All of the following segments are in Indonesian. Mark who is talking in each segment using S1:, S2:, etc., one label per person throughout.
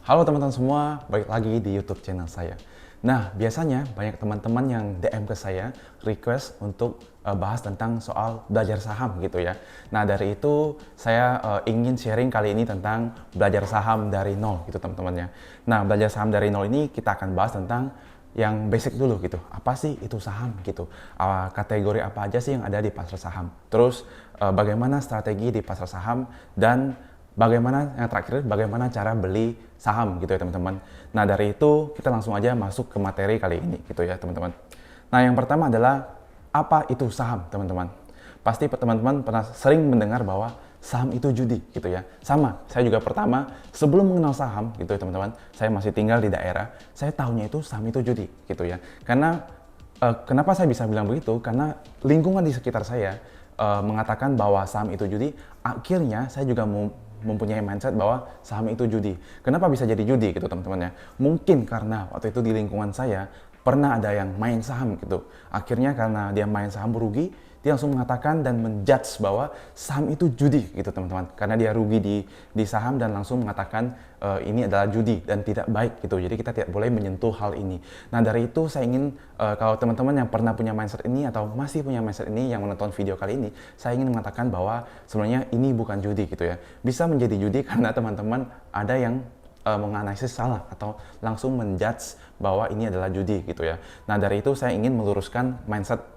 S1: Halo teman-teman semua, balik lagi di YouTube channel saya. Nah, biasanya banyak teman-teman yang DM ke saya request untuk bahas tentang soal belajar saham gitu ya. Nah, dari itu saya ingin sharing kali ini tentang belajar saham dari nol gitu teman-teman ya. Nah, belajar saham dari nol ini kita akan bahas tentang yang basic dulu gitu. Apa sih itu saham gitu? Kategori apa aja sih yang ada di pasar saham? Terus bagaimana strategi di pasar saham dan bagaimana yang terakhir, bagaimana cara beli saham gitu ya teman-teman. Nah dari itu kita langsung aja masuk ke materi kali ini gitu ya teman-teman. Nah yang pertama adalah apa itu saham teman-teman. Pasti teman-teman pernah sering mendengar bahwa saham itu judi gitu ya. Sama, saya juga pertama sebelum mengenal saham gitu ya teman-teman. Saya masih tinggal di daerah, saya tahunya itu saham itu judi gitu ya. Karena kenapa saya bisa bilang begitu? Karena lingkungan di sekitar saya mengatakan bahwa saham itu judi, akhirnya saya juga mempunyai mindset bahwa saham itu judi. Kenapa bisa jadi judi gitu teman-teman ya? Mungkin karena waktu itu di lingkungan saya pernah ada yang main saham gitu. Akhirnya karena dia main saham berugi, dia langsung mengatakan dan menjudge bahwa saham itu judi gitu teman-teman. Karena dia rugi di saham dan langsung mengatakan ini adalah judi dan tidak baik gitu. Jadi kita tidak boleh menyentuh hal ini. Nah dari itu saya ingin kalau teman-teman yang pernah punya mindset ini atau masih punya mindset ini yang menonton video kali ini, saya ingin mengatakan bahwa sebenarnya ini bukan judi gitu ya. Bisa menjadi judi karena teman-teman ada yang menganalisis salah atau langsung menjudge bahwa ini adalah judi gitu ya. Nah dari itu saya ingin meluruskan mindset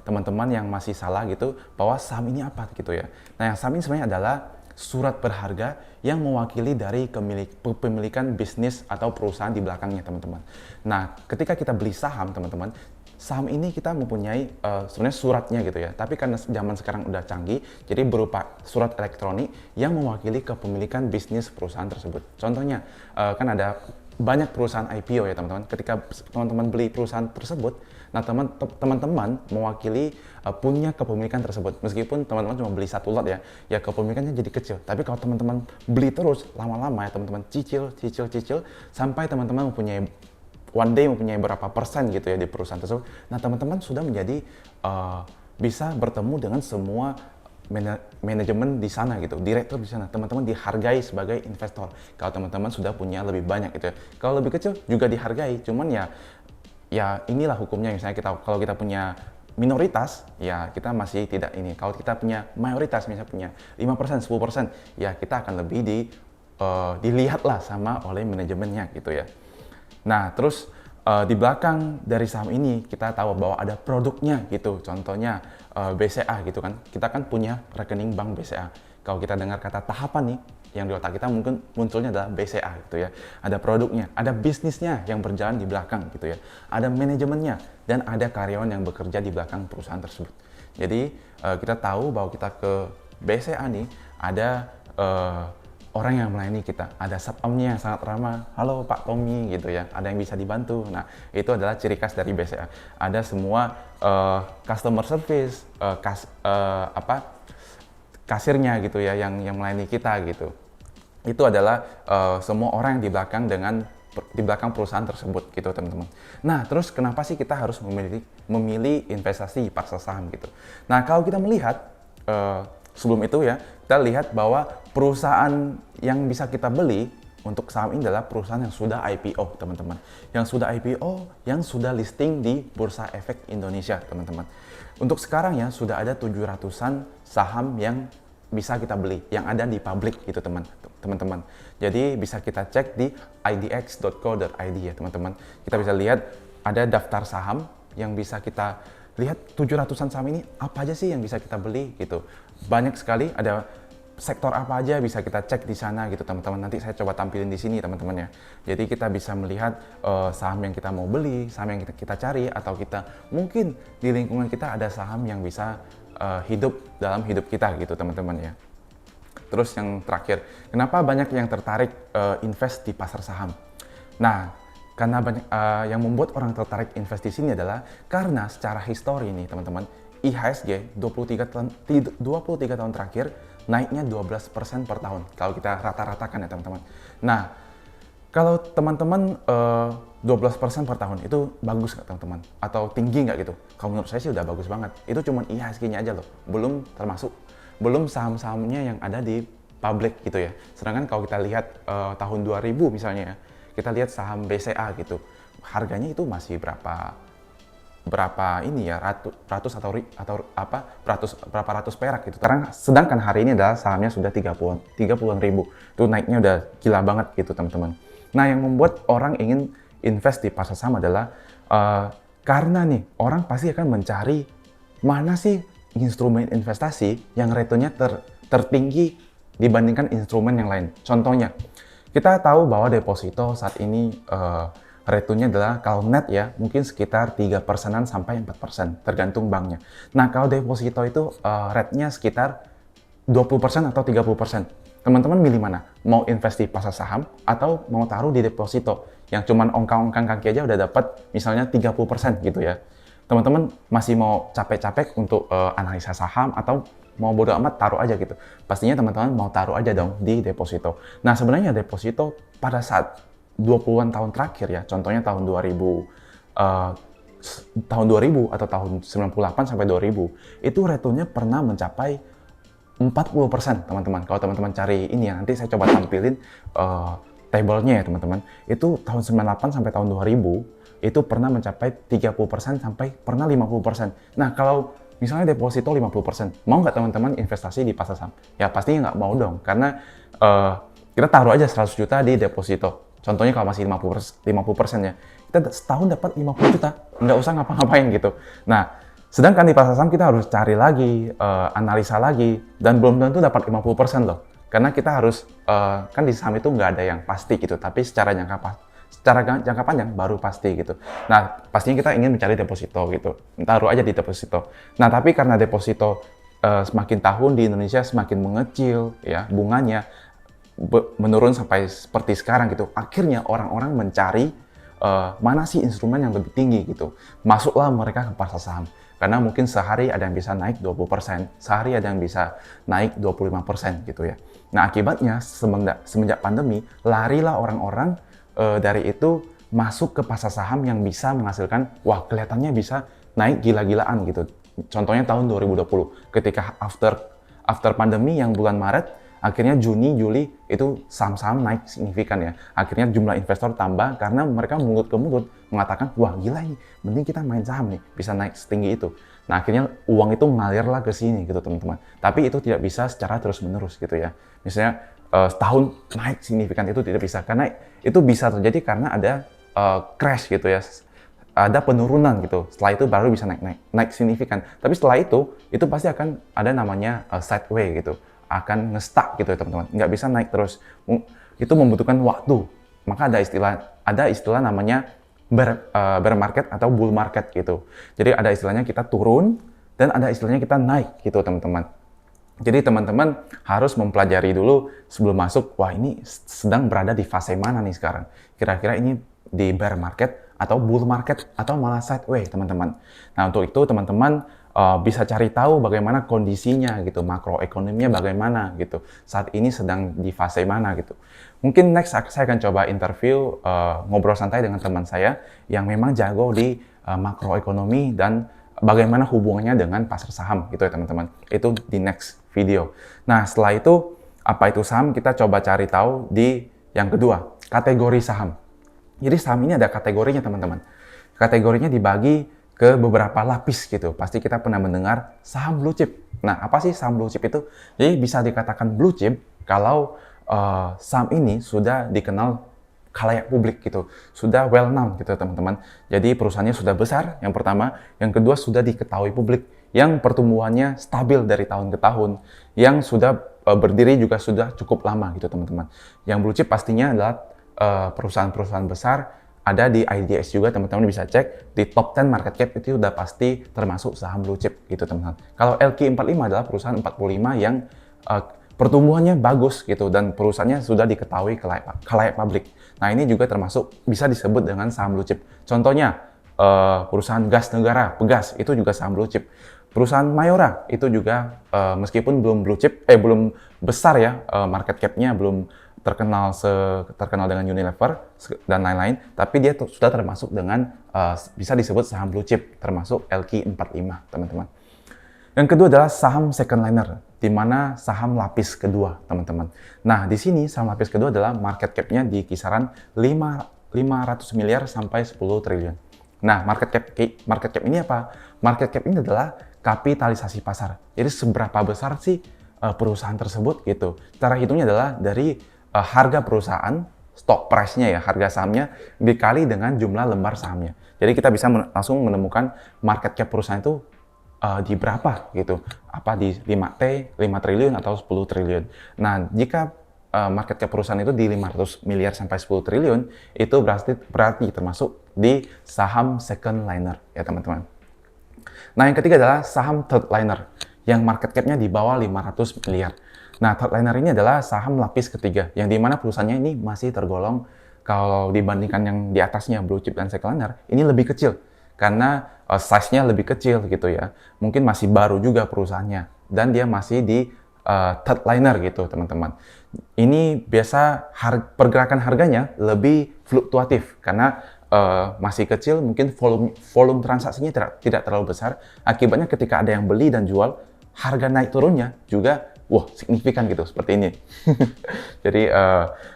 S1: teman-teman yang masih salah gitu bahwa saham ini apa gitu ya. Nah yang saham ini sebenarnya adalah surat berharga yang mewakili dari kepemilikan bisnis atau perusahaan di belakangnya teman-teman. Nah ketika kita beli saham teman-teman, saham ini kita mempunyai sebenarnya suratnya gitu ya. Tapi karena zaman sekarang udah canggih, jadi berupa surat elektronik yang mewakili kepemilikan bisnis perusahaan tersebut. Contohnya kan ada banyak perusahaan IPO ya teman-teman. Ketika teman-teman beli perusahaan tersebut, nah teman-teman mewakili punya kepemilikan tersebut. Meskipun teman-teman cuma beli satu lot ya, ya kepemilikannya jadi kecil. Tapi kalau teman-teman beli terus lama-lama ya teman-teman cicil sampai teman-teman mempunyai one day mempunyai berapa persen gitu ya di perusahaan tersebut. Nah teman-teman sudah menjadi bisa bertemu dengan semua manajemen di sana gitu, direktur di sana. Teman-teman dihargai sebagai investor. Kalau teman-teman sudah punya lebih banyak gitu ya. Kalau lebih kecil juga dihargai, cuman ya inilah hukumnya. Misalnya kalau kita punya minoritas, ya kita masih tidak ini. Kalau kita punya mayoritas, misalnya punya 5%, 10%, ya kita akan lebih dilihatlah sama oleh manajemennya gitu ya. Nah, terus di belakang dari saham ini kita tahu bahwa ada produknya gitu. Contohnya BCA gitu kan. Kita kan punya rekening bank BCA. Kalau kita dengar kata tahapan nih, yang di otak kita mungkin munculnya adalah BCA gitu ya. Ada produknya, ada bisnisnya yang berjalan di belakang gitu ya. Ada manajemennya dan ada karyawan yang bekerja di belakang perusahaan tersebut. Jadi kita tahu bahwa kita ke BCA nih ada orang yang melayani kita, ada satpamnya yang sangat ramah, halo Pak Tommy gitu ya, ada yang bisa dibantu. Nah itu adalah ciri khas dari BCA. Ada semua customer service, kasirnya gitu ya, yang melayani kita gitu. Itu adalah semua orang yang di belakang perusahaan tersebut gitu teman-teman. Nah terus kenapa sih kita harus memilih investasi di pasar saham gitu? Nah kalau kita melihat sebelum itu ya, kita lihat bahwa perusahaan yang bisa kita beli untuk saham ini adalah perusahaan yang sudah IPO teman-teman. Yang sudah IPO, yang sudah listing di Bursa Efek Indonesia teman-teman. Untuk sekarang ya sudah ada 700-an saham yang bisa kita beli, yang ada di publik gitu teman-teman. Jadi bisa kita cek di idx.co.id ya teman-teman. Kita bisa lihat ada daftar saham yang bisa kita lihat 700-an saham ini apa aja sih yang bisa kita beli gitu. Banyak sekali, ada sektor apa aja bisa kita cek di sana gitu teman-teman. Nanti saya coba tampilin di sini teman-teman ya. Jadi kita bisa melihat saham yang kita mau beli, saham yang kita cari, atau kita mungkin di lingkungan kita ada saham yang bisa hidup dalam hidup kita gitu teman-teman ya. Terus yang terakhir, kenapa banyak yang tertarik invest di pasar saham? Nah, karena banyak yang membuat orang tertarik invest di sini adalah karena secara histori nih teman-teman, IHSG 23 tahun terakhir naiknya 12% per tahun kalau kita rata-ratakan ya teman-teman. Nah, kalau teman-teman 12% per tahun itu bagus nggak teman-teman? Atau tinggi nggak gitu? Kalau menurut saya sih udah bagus banget. Itu cuma IHSG-nya aja loh, belum saham-sahamnya yang ada di public gitu ya. Sedangkan kalau kita lihat tahun 2000 misalnya ya, kita lihat saham BCA gitu, harganya itu masih berapa ini ya, ratus atau berapa ratus perak gitu. Sedangkan hari ini adalah sahamnya sudah 30-an ribu. Itu naiknya udah gila banget gitu teman-teman. Nah, yang membuat orang ingin invest di pasar saham adalah karena nih orang pasti akan mencari mana sih instrumen investasi yang returnnya tertinggi dibandingkan instrumen yang lain. Contohnya, kita tahu bahwa deposito saat ini returnnya adalah kalau net ya mungkin sekitar 3%-an sampai 4% tergantung banknya. Nah, kalau deposito itu rate-nya sekitar 20% atau 30%. Teman-teman milih mana? Mau invest di pasar saham atau mau taruh di deposito yang cuman ongkang-ongkang kaki aja udah dapat misalnya 30% gitu ya. Teman-teman masih mau capek-capek untuk analisa saham atau mau bodo amat taruh aja gitu. Pastinya teman-teman mau taruh aja dong di deposito. Nah, sebenarnya deposito pada saat 20-an tahun terakhir ya, contohnya tahun 2000 atau tahun 98 sampai 2000, itu returnnya pernah mencapai 40% teman-teman. Kalau teman-teman cari ini ya, nanti saya coba tampilin tabelnya ya teman-teman. Itu tahun 98 sampai tahun 2000, itu pernah mencapai 30% sampai pernah 50%. Nah, kalau misalnya deposito 50%, mau nggak teman-teman investasi di pasar saham? Ya pastinya nggak mau dong, karena kita taruh aja 100 juta di deposito. Contohnya kalau masih 50% ya, kita setahun dapat 50 juta, nggak usah ngapa-ngapain gitu. Nah, sedangkan di pasar saham kita harus cari lagi, analisa lagi, dan belum tentu dapat 50% loh. Karena kita harus, kan di saham itu nggak ada yang pasti gitu, tapi secara jangka panjang baru pasti gitu. Nah, pastinya kita ingin mencari deposito gitu, taruh aja di deposito. Nah, tapi karena deposito semakin tahun di Indonesia semakin mengecil, ya bunganya, menurun sampai seperti sekarang gitu. Akhirnya orang-orang mencari mana sih instrumen yang lebih tinggi gitu. Masuklah mereka ke pasar saham. Karena mungkin sehari ada yang bisa naik 20%, sehari ada yang bisa naik 25% gitu ya. Nah, akibatnya semenjak pandemi, larilah orang-orang dari itu masuk ke pasar saham yang bisa menghasilkan, wah kelihatannya bisa naik gila-gilaan gitu. Contohnya tahun 2020, ketika after pandemi yang bulan Maret, akhirnya Juni, Juli itu saham-saham naik signifikan ya. Akhirnya jumlah investor tambah karena mereka mulut ke mulut mengatakan, wah gila ini, mending kita main saham nih, bisa naik setinggi itu. Nah, akhirnya uang itu mengalirlah ke sini gitu teman-teman. Tapi itu tidak bisa secara terus-menerus gitu ya. Misalnya setahun naik signifikan itu tidak bisa, karena itu bisa terjadi karena ada crash gitu ya. Ada penurunan gitu, setelah itu baru bisa naik signifikan. Tapi setelah itu pasti akan ada namanya sideway gitu, akan nge-stuck gitu ya teman-teman, nggak bisa naik terus. Itu membutuhkan waktu. Maka ada istilah namanya bear market atau bull market gitu. Jadi ada istilahnya kita turun dan ada istilahnya kita naik gitu teman-teman. Jadi teman-teman harus mempelajari dulu sebelum masuk, wah ini sedang berada di fase mana nih sekarang. Kira-kira ini di bear market atau bull market atau malah sideway teman-teman. Nah, untuk itu teman-teman bisa cari tahu bagaimana kondisinya gitu, makroekonominya bagaimana gitu. Saat ini sedang di fase mana gitu. Mungkin next saya akan coba interview, ngobrol santai dengan teman saya yang memang jago di makroekonomi dan bagaimana hubungannya dengan pasar saham gitu ya teman-teman. Itu di next video. Nah, setelah itu apa itu saham, kita coba cari tahu di yang kedua, kategori saham. Jadi saham ini ada kategorinya teman-teman. Kategorinya dibagi ke beberapa lapis gitu. Pasti kita pernah mendengar saham blue chip. Nah, apa sih saham blue chip itu? Jadi bisa dikatakan blue chip kalau saham ini sudah dikenal khalayak publik gitu, sudah well known gitu teman-teman. Jadi perusahaannya sudah besar, yang pertama. Yang kedua sudah diketahui publik, yang pertumbuhannya stabil dari tahun ke tahun, yang sudah berdiri juga sudah cukup lama gitu teman-teman. Yang blue chip pastinya adalah perusahaan-perusahaan besar. Ada di IDX juga, teman-teman bisa cek. Di top 10 market cap itu udah pasti termasuk saham blue chip gitu teman-teman. Kalau LQ45 adalah perusahaan 45 yang pertumbuhannya bagus gitu dan perusahaannya sudah diketahui khalayak publik. Nah, ini juga termasuk bisa disebut dengan saham blue chip. Contohnya perusahaan gas negara, Pegas, itu juga saham blue chip. Perusahaan Mayora itu juga meskipun belum blue chip, belum besar ya, market cap-nya belum terkenal dengan Unilever dan lain-lain, tapi dia sudah termasuk dengan bisa disebut saham blue chip, termasuk LQ45 teman-teman. Yang kedua adalah saham second liner, di mana saham lapis kedua, teman-teman. Nah, di sini saham lapis kedua adalah market cap-nya di kisaran 500 miliar sampai 10 triliun. Nah, market cap ini apa? Market cap ini adalah kapitalisasi pasar. Jadi seberapa besar sih perusahaan tersebut gitu. Cara hitungnya adalah dari harga perusahaan, stock price-nya ya, harga sahamnya dikali dengan jumlah lembar sahamnya. Jadi kita bisa langsung menemukan market cap perusahaan itu di berapa gitu, apa di 5 triliun atau 10 triliun. Nah, jika market cap perusahaan itu di 500 miliar sampai 10 triliun, itu berarti termasuk di saham second liner ya teman-teman. Nah, yang ketiga adalah saham third liner yang market cap-nya di bawah 500 miliar. Nah, third liner ini adalah saham lapis ketiga yang dimana perusahaannya ini masih tergolong, kalau dibandingkan yang di atasnya blue chip dan second liner, ini lebih kecil karena size-nya lebih kecil gitu ya. Mungkin masih baru juga perusahaannya dan dia masih di third liner gitu teman-teman. Ini biasa pergerakan harganya lebih fluktuatif karena masih kecil, mungkin volume transaksinya tidak terlalu besar. Akibatnya ketika ada yang beli dan jual, harga naik turunnya juga signifikan gitu seperti ini. Jadi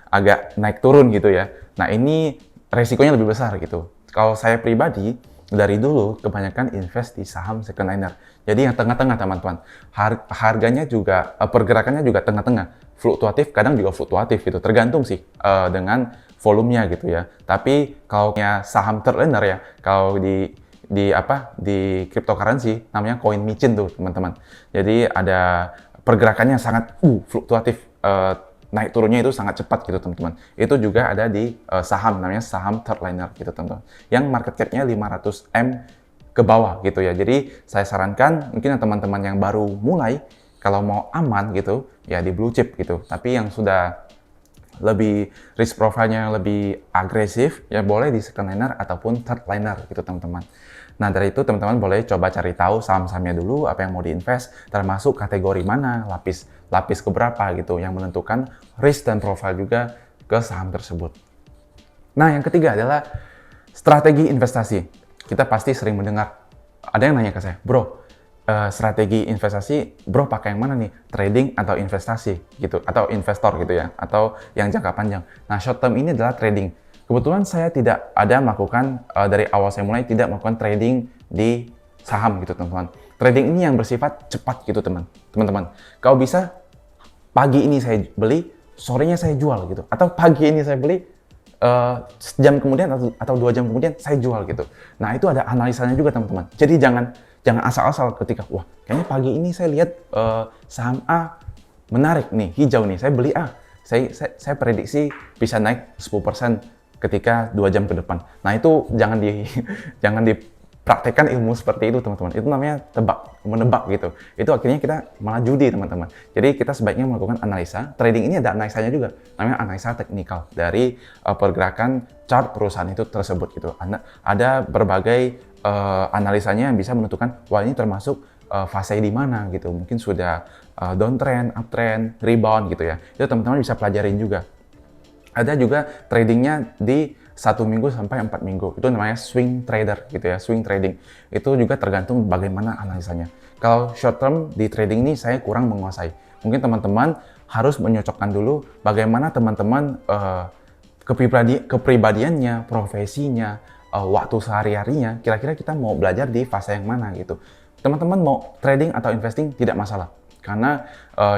S1: agak naik turun gitu ya. Nah, ini resikonya lebih besar gitu. Kalau saya pribadi dari dulu kebanyakan invest di saham second liner. Jadi yang tengah-tengah teman-teman. Harganya juga pergerakannya juga tengah-tengah. Fluktuatif, kadang juga fluktuatif gitu. Tergantung sih dengan volumenya gitu ya. Tapi kalau saham third liner ya, kalau di cryptocurrency namanya coin micin tuh teman-teman. Jadi ada pergerakannya sangat fluktuatif. Naik turunnya itu sangat cepat gitu teman-teman. Itu juga ada di saham, namanya saham third liner gitu teman-teman. Yang market cap-nya 500 M ke bawah gitu ya. Jadi saya sarankan mungkin teman-teman yang baru mulai, kalau mau aman gitu, ya di blue chip gitu. Tapi yang sudah lebih risk profile-nya lebih agresif, ya boleh di second liner ataupun third liner gitu teman-teman. Nah, dari itu teman-teman boleh coba cari tahu saham-sahamnya dulu, apa yang mau diinvest, termasuk kategori mana, lapis keberapa gitu, yang menentukan risk dan profile juga ke saham tersebut. Nah, yang ketiga adalah strategi investasi. Kita pasti sering mendengar, ada yang nanya ke saya, bro, strategi investasi, bro pakai yang mana nih? Trading atau investasi gitu, atau investor gitu ya, atau yang jangka panjang. Nah, short term ini adalah trading. Kebetulan saya tidak ada melakukan, dari awal saya mulai tidak melakukan trading di saham gitu teman-teman. Trading ini yang bersifat cepat gitu teman-teman. Kalau bisa pagi ini saya beli, sorenya saya jual gitu. Atau pagi ini saya beli, sejam kemudian atau 2 jam kemudian saya jual gitu. Nah, itu ada analisanya juga teman-teman. Jadi jangan asal-asal ketika, wah kayaknya pagi ini saya lihat saham A menarik nih, hijau nih, saya beli A. Saya prediksi bisa naik 10% ketika 2 jam ke depan. Nah, itu jangan dipraktekkan ilmu seperti itu teman-teman. Itu namanya menebak gitu. Itu akhirnya kita malah judi teman-teman. Jadi kita sebaiknya melakukan analisa. Trading ini ada analisanya juga. Namanya analisa teknikal dari pergerakan chart perusahaan itu tersebut gitu. Ada berbagai analisanya yang bisa menentukan wah ini termasuk fase di mana gitu. Mungkin sudah downtrend, uptrend, rebound gitu ya. Itu teman-teman bisa pelajarin juga. Ada juga tradingnya di 1 minggu sampai 4 minggu. Itu namanya swing trader gitu ya, swing trading. Itu juga tergantung bagaimana analisanya. Kalau short term di trading ini saya kurang menguasai. Mungkin teman-teman harus menyocokkan dulu bagaimana teman-teman kepribadiannya, profesinya, waktu sehari-harinya, kira-kira kita mau belajar di fase yang mana gitu. Teman-teman mau trading atau investing tidak masalah. Karena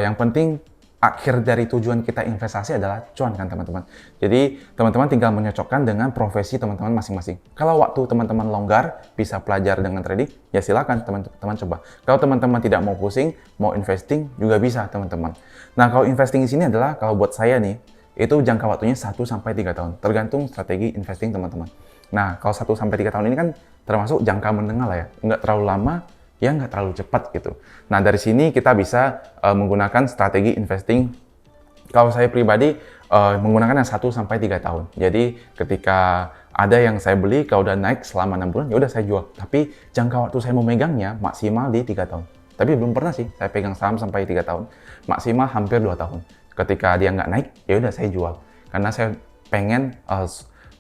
S1: yang penting akhir dari tujuan kita investasi adalah cuan kan teman-teman. Jadi teman-teman tinggal menyocokkan dengan profesi teman-teman masing-masing. Kalau waktu teman-teman longgar bisa belajar dengan trading, ya silakan teman-teman coba. Kalau teman-teman tidak mau pusing, mau investing juga bisa teman-teman. Nah, kalau investing di sini adalah kalau buat saya nih, itu jangka waktunya 1-3 tahun. Tergantung strategi investing teman-teman. Nah, kalau 1-3 tahun ini kan termasuk jangka menengah lah ya. Nggak terlalu lama, ya nggak terlalu cepat gitu. Nah, dari sini kita bisa menggunakan strategi investing. Kalau saya pribadi menggunakan yang 1-3 tahun. Jadi ketika ada yang saya beli, kalau udah naik selama 6 bulan, ya udah saya jual. Tapi jangka waktu saya memegangnya maksimal di 3 tahun. Tapi belum pernah sih saya pegang saham sampai 3 tahun. Maksimal hampir 2 tahun. Ketika dia nggak naik, ya udah saya jual. Karena saya pengen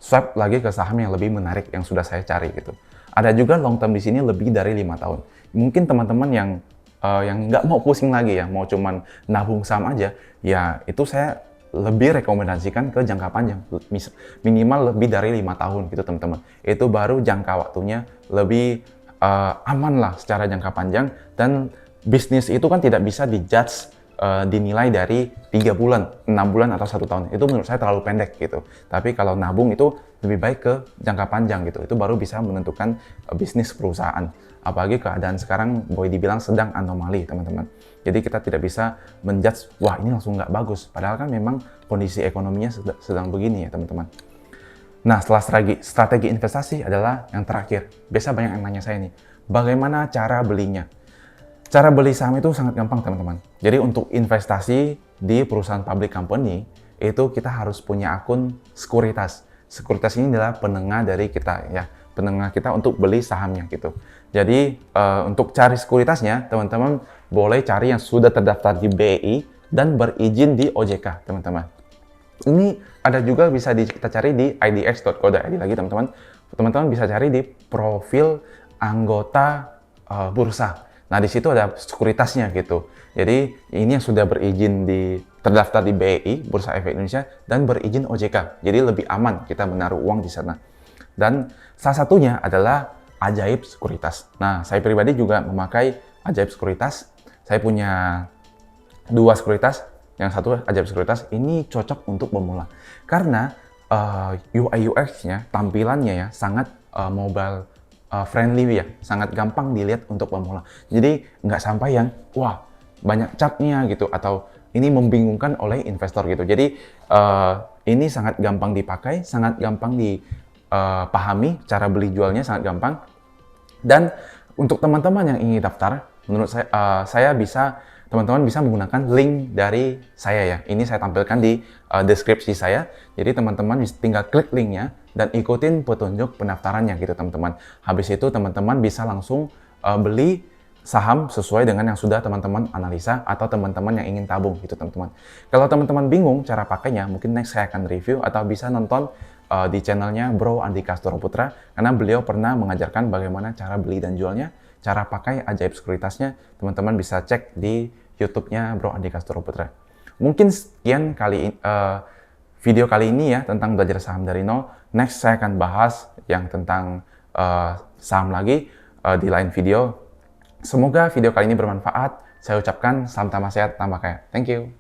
S1: swap lagi ke saham yang lebih menarik yang sudah saya cari gitu. Ada juga long term di sini lebih dari 5 tahun. Mungkin teman-teman yang yang nggak mau pusing lagi ya, mau cuman nabung saham aja, ya itu saya lebih rekomendasikan ke jangka panjang, minimal lebih dari 5 tahun gitu teman-teman. Itu baru jangka waktunya lebih aman lah secara jangka panjang, dan bisnis itu kan tidak bisa dijudge dinilai dari 3 bulan, 6 bulan atau 1 tahun. Itu menurut saya terlalu pendek gitu. Tapi kalau nabung itu lebih baik ke jangka panjang gitu. Itu baru bisa menentukan bisnis perusahaan. Apalagi keadaan sekarang boleh dibilang sedang anomali teman-teman. Jadi kita tidak bisa menjudge, wah ini langsung nggak bagus. Padahal kan memang kondisi ekonominya sedang begini ya teman-teman. Nah, setelah strategi investasi adalah yang terakhir. Biasa banyak yang nanya saya nih, bagaimana cara belinya? Cara beli saham itu sangat gampang teman-teman. Jadi untuk investasi di perusahaan public company, itu kita harus punya akun sekuritas. Sekuritas ini adalah penengah dari kita ya, penengah kita untuk beli sahamnya gitu. Jadi untuk cari sekuritasnya, teman-teman boleh cari yang sudah terdaftar di BEI dan berizin di OJK, teman-teman. Ini ada juga bisa kita cari di idx.co.id lagi, teman-teman. Teman-teman bisa cari di profil anggota bursa. Nah, di situ ada sekuritasnya gitu. Jadi, ini yang sudah berizin terdaftar di BEI, Bursa Efek Indonesia, dan berizin OJK. Jadi, lebih aman kita menaruh uang di sana. Dan salah satunya adalah Ajaib Sekuritas. Nah, saya pribadi juga memakai Ajaib Sekuritas. Saya punya 2 sekuritas. Yang satu Ajaib Sekuritas, ini cocok untuk pemula. Karena UI UX-nya, tampilannya ya, sangat mobile friendly ya, sangat gampang dilihat untuk pemula. Jadi nggak sampai yang wah banyak chartnya gitu atau ini membingungkan oleh investor gitu. Jadi ini sangat gampang dipakai, sangat gampang dipahami, cara beli jualnya sangat gampang. Dan untuk teman-teman yang ingin daftar, menurut saya teman-teman bisa menggunakan link dari saya ya. Ini saya tampilkan di deskripsi saya. Jadi teman-teman tinggal klik linknya dan ikutin petunjuk pendaftarannya gitu teman-teman. Habis itu teman-teman bisa langsung beli saham sesuai dengan yang sudah teman-teman analisa atau teman-teman yang ingin tabung gitu teman-teman. Kalau teman-teman bingung cara pakainya, mungkin next saya akan review atau bisa nonton di channelnya Bro Andika Astoro Putra, karena beliau pernah mengajarkan bagaimana cara beli dan jualnya, cara pakai Ajaib Sekuritasnya. Teman-teman bisa cek di YouTube-nya Bro Andika Astoro Putra. Mungkin sekian video kali ini ya tentang belajar saham dari nol. Next saya akan bahas yang tentang saham lagi di lain video. Semoga video kali ini bermanfaat. Saya ucapkan salam tambah sehat, tambah kaya. Thank you.